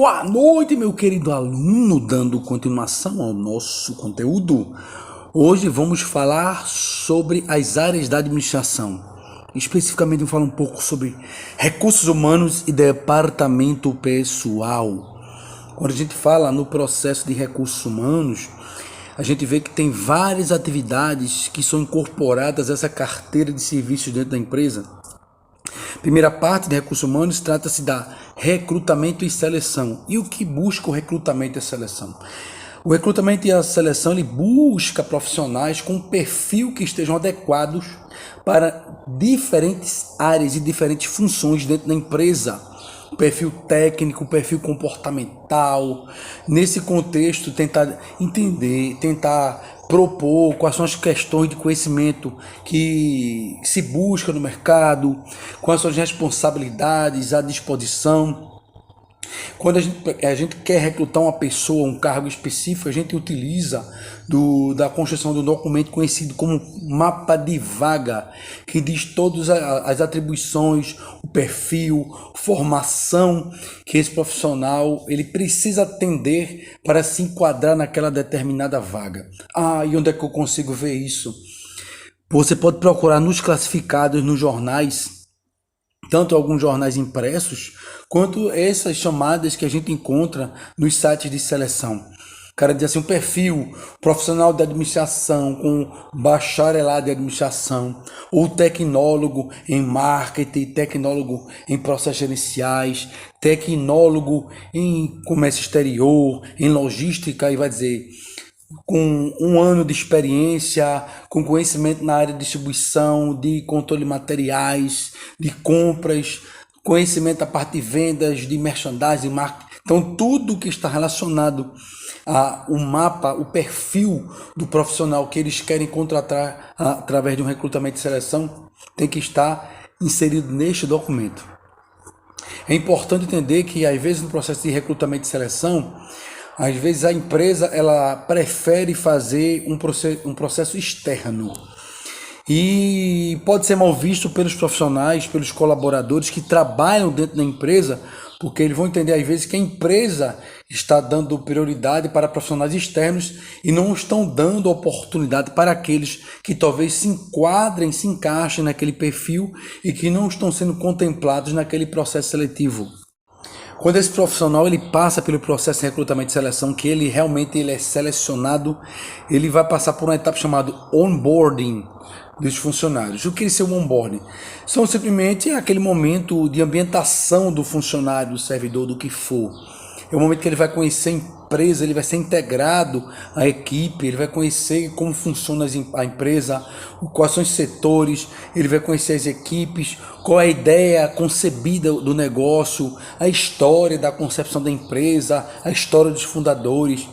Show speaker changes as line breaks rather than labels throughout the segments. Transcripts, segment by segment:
Boa noite, meu querido aluno, dando continuação ao nosso conteúdo. Hoje vamos falar sobre as áreas da administração. Especificamente, vamos falar um pouco sobre recursos humanos e departamento pessoal. Quando a gente fala no processo de recursos humanos, a gente vê que tem várias atividades que são incorporadas a essa carteira de serviços dentro da empresa. Primeira parte de recursos humanos trata-se da recrutamento e seleção. E o que busca o recrutamento e a seleção? O recrutamento e a seleção ele busca profissionais com perfil que estejam adequados para diferentes áreas e diferentes funções dentro da empresa. Perfil técnico, perfil comportamental. Nesse contexto, tentar entender, tentar propor quais são as questões de conhecimento que se busca no mercado, quais são as responsabilidades à disposição. Quando a gente quer recrutar uma pessoa, um cargo específico, a gente utiliza da construção de um documento conhecido como mapa de vaga, que diz todas as atribuições, o perfil, formação que esse profissional ele precisa atender para se enquadrar naquela determinada vaga. E onde é que eu consigo ver isso? Você pode procurar nos classificados nos jornais, tanto alguns jornais impressos, quanto essas chamadas que a gente encontra nos sites de seleção. O cara diz assim, um perfil profissional de administração com bacharelado de administração, ou tecnólogo em marketing, tecnólogo em processos gerenciais, tecnólogo em comércio exterior, em logística, e vai dizer com 1 ano de experiência, com conhecimento na área de distribuição, de controle de materiais, de compras, conhecimento da parte de vendas, de merchandising, marketing. Então, tudo que está relacionado ao mapa, o perfil do profissional que eles querem contratar através de um recrutamento e seleção, tem que estar inserido neste documento. É importante entender que, às vezes, no processo de recrutamento e seleção, às vezes a empresa ela prefere fazer um processo externo e pode ser mal visto pelos profissionais, pelos colaboradores que trabalham dentro da empresa, porque eles vão entender às vezes que a empresa está dando prioridade para profissionais externos e não estão dando oportunidade para aqueles que talvez se enquadrem, se encaixem naquele perfil e que não estão sendo contemplados naquele processo seletivo. Quando esse profissional ele passa pelo processo de recrutamento e seleção, que ele realmente é selecionado, ele vai passar por uma etapa chamada onboarding dos funcionários. O que é o onboarding? São simplesmente aquele momento de ambientação do funcionário, do servidor, do que for. É o momento que ele vai conhecer a empresa, ele vai ser integrado à equipe, ele vai conhecer como funciona a empresa, quais são os setores, ele vai conhecer as equipes, qual é a ideia concebida do negócio, a história da concepção da empresa, a história dos fundadores,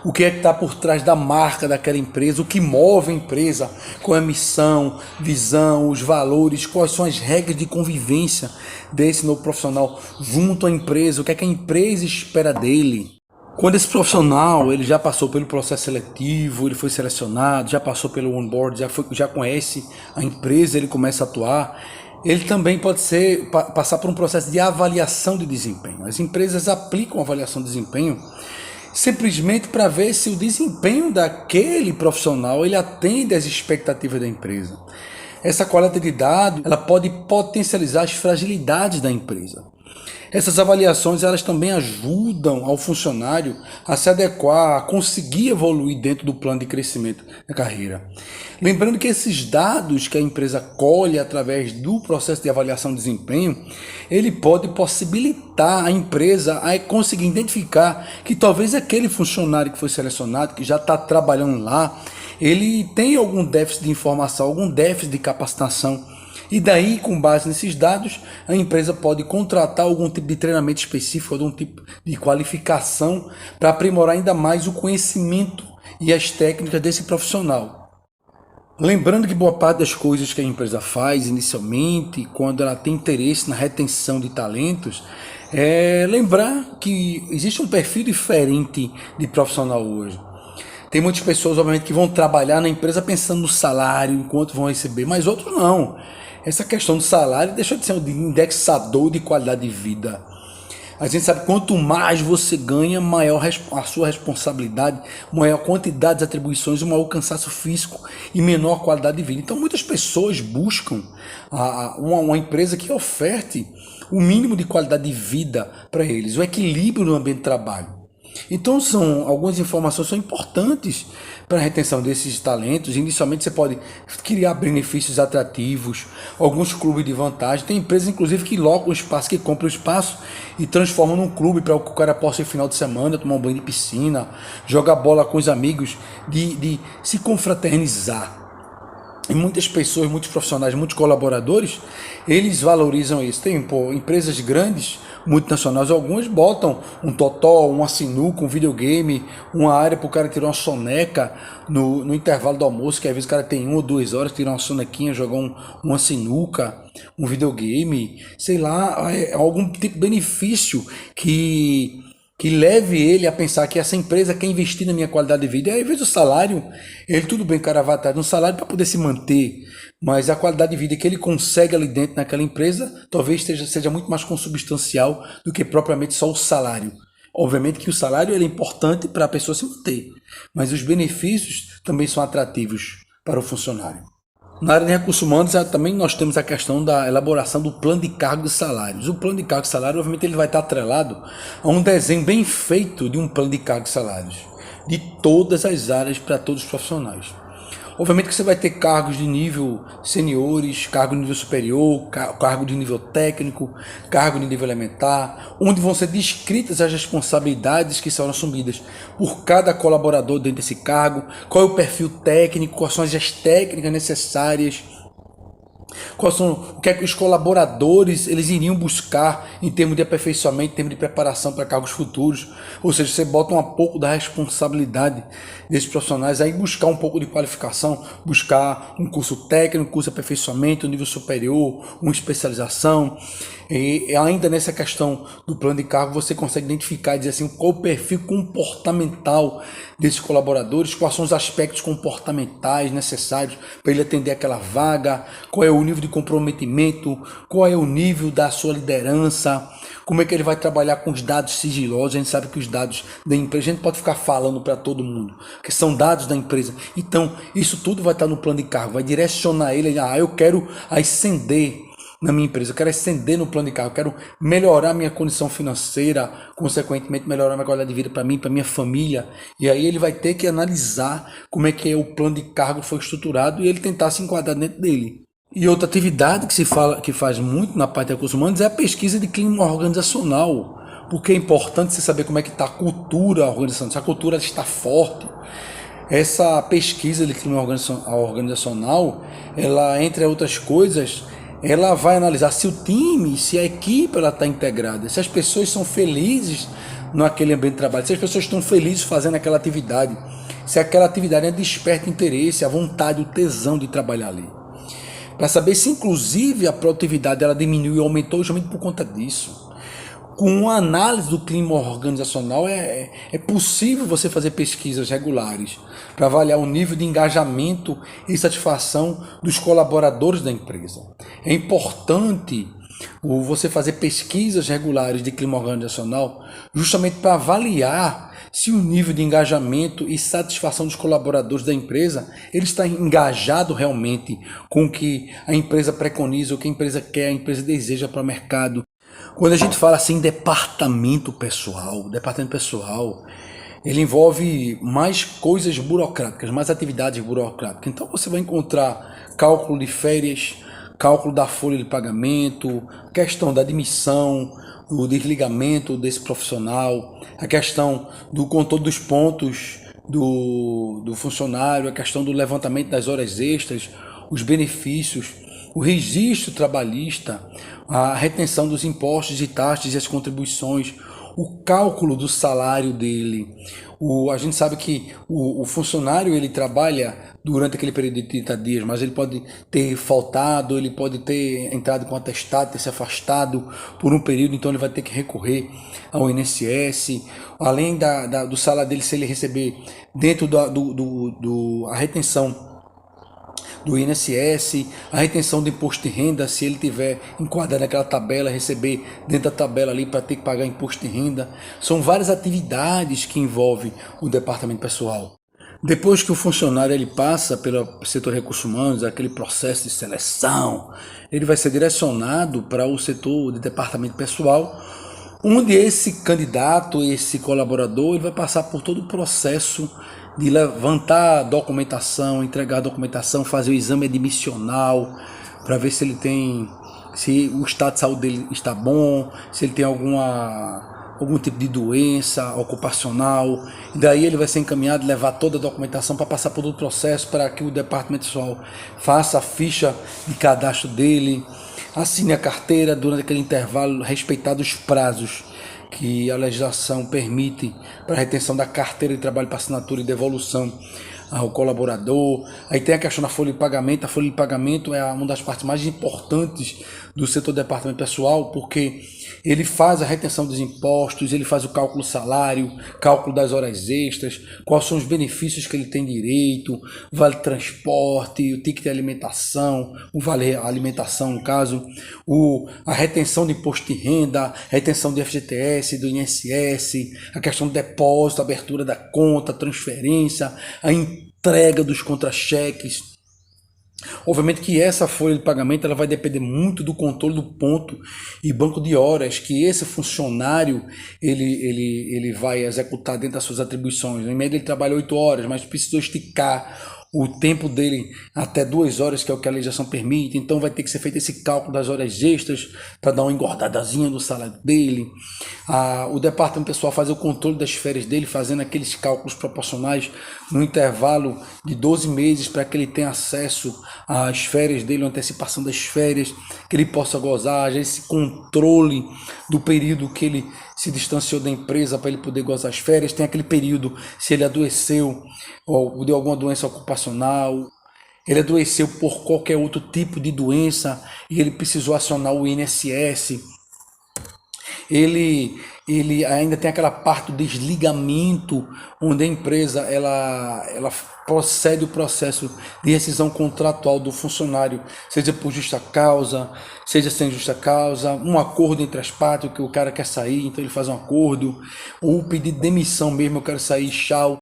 o que é que está por trás da marca daquela empresa, o que move a empresa, qual é a missão, visão, os valores, quais são as regras de convivência desse novo profissional junto à empresa, o que é que a empresa espera dele. Quando esse profissional ele já passou pelo processo seletivo, ele foi selecionado, já passou pelo onboard, já conhece a empresa, ele começa a atuar, ele também pode passar por um processo de avaliação de desempenho. As empresas aplicam avaliação de desempenho simplesmente para ver se o desempenho daquele profissional ele atende às expectativas da empresa. Essa coleta de dados ela pode potencializar as fragilidades da empresa. Essas avaliações elas também ajudam ao funcionário a se adequar, a conseguir evoluir dentro do plano de crescimento da carreira. Lembrando que esses dados que a empresa colhe através do processo de avaliação de desempenho, ele pode possibilitar a empresa a conseguir identificar que talvez aquele funcionário que foi selecionado, que já está trabalhando lá, ele tem algum déficit de informação, algum déficit de capacitação. E daí, com base nesses dados, a empresa pode contratar algum tipo de treinamento específico, algum tipo de qualificação para aprimorar ainda mais o conhecimento e as técnicas desse profissional. Lembrando que boa parte das coisas que a empresa faz inicialmente, quando ela tem interesse na retenção de talentos, é lembrar que existe um perfil diferente de profissional hoje. Tem muitas pessoas, obviamente, que vão trabalhar na empresa pensando no salário, enquanto vão receber, mas outros não. Essa questão do salário deixa de ser um indexador de qualidade de vida. A gente sabe que quanto mais você ganha, maior a sua responsabilidade, maior quantidade de atribuições, maior cansaço físico e menor qualidade de vida. Então muitas pessoas buscam uma empresa que oferte o mínimo de qualidade de vida para eles, o equilíbrio no ambiente de trabalho. Então algumas informações são importantes para a retenção desses talentos. Inicialmente você pode criar benefícios atrativos, alguns clubes de vantagem. Tem empresas inclusive que locam o espaço, que compram o espaço e transformam num clube para que o cara possa ir no final de semana, tomar um banho de piscina, jogar bola com os amigos, de se confraternizar. E muitas pessoas, muitos profissionais, muitos colaboradores, eles valorizam isso. Tem empresas grandes, multinacionais, algumas botam um totó, uma sinuca, um videogame, uma área para o cara tirar uma soneca no intervalo do almoço, que às vezes o cara tem 1 ou 2 horas, tirar uma sonequinha, jogar uma sinuca, um videogame, sei lá, algum tipo de benefício que leve ele a pensar que essa empresa quer investir na minha qualidade de vida. E aí, às vezes, o salário, ele tudo bem, o cara vai atrás de um salário para poder se manter, mas a qualidade de vida que ele consegue ali dentro naquela empresa, talvez seja muito mais consubstancial do que propriamente só o salário. Obviamente que o salário é importante para a pessoa se manter, mas os benefícios também são atrativos para o funcionário. Na área de recursos humanos, também nós temos a questão da elaboração do plano de cargo de salários. O plano de cargo de salário, obviamente, ele vai estar atrelado a um desenho bem feito de um plano de cargo de salários, de todas as áreas para todos os profissionais. Obviamente que você vai ter cargos de nível seniores, cargo de nível superior, cargo de nível técnico, cargo de nível elementar, onde vão ser descritas as responsabilidades que serão assumidas por cada colaborador dentro desse cargo, qual é o perfil técnico, quais são as técnicas necessárias, o que é que os colaboradores eles iriam buscar em termos de aperfeiçoamento, em termos de preparação para cargos futuros. Ou seja, você bota um pouco da responsabilidade desses profissionais aí, buscar um pouco de qualificação, buscar um curso técnico, um curso de aperfeiçoamento, um nível superior, uma especialização. E ainda nessa questão do plano de cargo, você consegue identificar e dizer assim, qual o perfil comportamental desses colaboradores, quais são os aspectos comportamentais necessários para ele atender aquela vaga, qual é o nível de comprometimento, qual é o nível da sua liderança, como é que ele vai trabalhar com os dados sigilosos. A gente sabe que os dados da empresa, a gente pode ficar falando para todo mundo, que são dados da empresa. Então, isso tudo vai estar no plano de cargo, vai direcionar ele, eu quero ascender na minha empresa, eu quero ascender no plano de cargo, eu quero melhorar minha condição financeira, consequentemente melhorar minha qualidade de vida para mim, para minha família. E aí ele vai ter que analisar como é que o plano de cargo foi estruturado e ele tentar se enquadrar dentro dele. E outra atividade que faz muito na parte de recursos humanos é a pesquisa de clima organizacional, porque é importante você saber como é que está a cultura organizacional, se a cultura está forte. Essa pesquisa de clima organizacional, ela, entre outras coisas, ela vai analisar se o time, se a equipe está integrada, se as pessoas são felizes naquele ambiente de trabalho, se as pessoas estão felizes fazendo aquela atividade, se aquela atividade desperta interesse, a vontade, o tesão de trabalhar ali. Para saber se inclusive a produtividade ela diminuiu ou aumentou justamente por conta disso. Com uma análise do clima organizacional é possível você fazer pesquisas regulares para avaliar o nível de engajamento e satisfação dos colaboradores da empresa. É importante você fazer pesquisas regulares de clima organizacional justamente para avaliar se o nível de engajamento e satisfação dos colaboradores da empresa ele está engajado realmente com o que a empresa preconiza, o que a empresa quer, a empresa deseja para o mercado. Quando a gente fala assim departamento pessoal, ele envolve mais coisas burocráticas, mais atividades burocráticas. Então você vai encontrar cálculo de férias, cálculo da folha de pagamento, questão da admissão, o desligamento desse profissional, a questão do controle dos pontos do funcionário, a questão do levantamento das horas extras, os benefícios, o registro trabalhista, a retenção dos impostos e taxas e as contribuições, o cálculo do salário dele. A gente sabe que o funcionário ele trabalha durante aquele período de 30 dias, mas ele pode ter faltado, ele pode ter entrado com atestado, ter se afastado por um período, então ele vai ter que recorrer ao INSS. Além do salário dele, se ele receber dentro a retenção do INSS, a retenção do imposto de renda, se ele tiver enquadrado naquela tabela, receber dentro da tabela ali para ter que pagar imposto de renda. São várias atividades que envolvem o departamento pessoal. Depois que o funcionário ele passa pelo setor de recursos humanos, aquele processo de seleção, ele vai ser direcionado para o setor de departamento pessoal, onde esse candidato, esse colaborador, ele vai passar por todo o processo de levantar a documentação, entregar a documentação, fazer o exame admissional, para ver se ele tem, se o estado de saúde dele está bom, se ele tem algum tipo de doença ocupacional, e daí ele vai ser encaminhado, levar toda a documentação para passar por todo o processo, para que o departamento pessoal faça a ficha de cadastro dele, assine a carteira durante aquele intervalo, respeitados os prazos que a legislação permite para a retenção da carteira de trabalho para assinatura e devolução ao colaborador. Aí tem a questão da folha de pagamento. A folha de pagamento é uma das partes mais importantes do setor do departamento pessoal, porque ele faz a retenção dos impostos, ele faz o cálculo do salário, cálculo das horas extras, quais são os benefícios que ele tem direito, o vale transporte, o ticket de alimentação, o vale alimentação no caso, a retenção de imposto de renda, retenção de FGTS, do INSS, a questão do depósito, abertura da conta, transferência, a entrega dos contra-cheques. Obviamente que essa folha de pagamento ela vai depender muito do controle do ponto e banco de horas que esse funcionário ele vai executar dentro das suas atribuições. Em média ele trabalha 8 horas, mas precisou esticar o tempo dele até 2 horas, que é o que a legislação permite, então vai ter que ser feito esse cálculo das horas extras para dar uma engordadazinha no salário dele. O departamento pessoal faz o controle das férias dele, fazendo aqueles cálculos proporcionais no intervalo de 12 meses, para que ele tenha acesso às férias dele, uma antecipação das férias, que ele possa gozar, esse controle do período que ele se distanciou da empresa para ele poder gozar as férias. Tem aquele período, se ele adoeceu ou deu alguma doença ocupacional, ele adoeceu por qualquer outro tipo de doença e ele precisou acionar o INSS. Ele ainda tem aquela parte do desligamento, onde a empresa ela procede o processo de rescisão contratual do funcionário, seja por justa causa, seja sem justa causa, um acordo entre as partes, que o cara quer sair, então ele faz um acordo, ou pedir demissão mesmo, eu quero sair, tchau.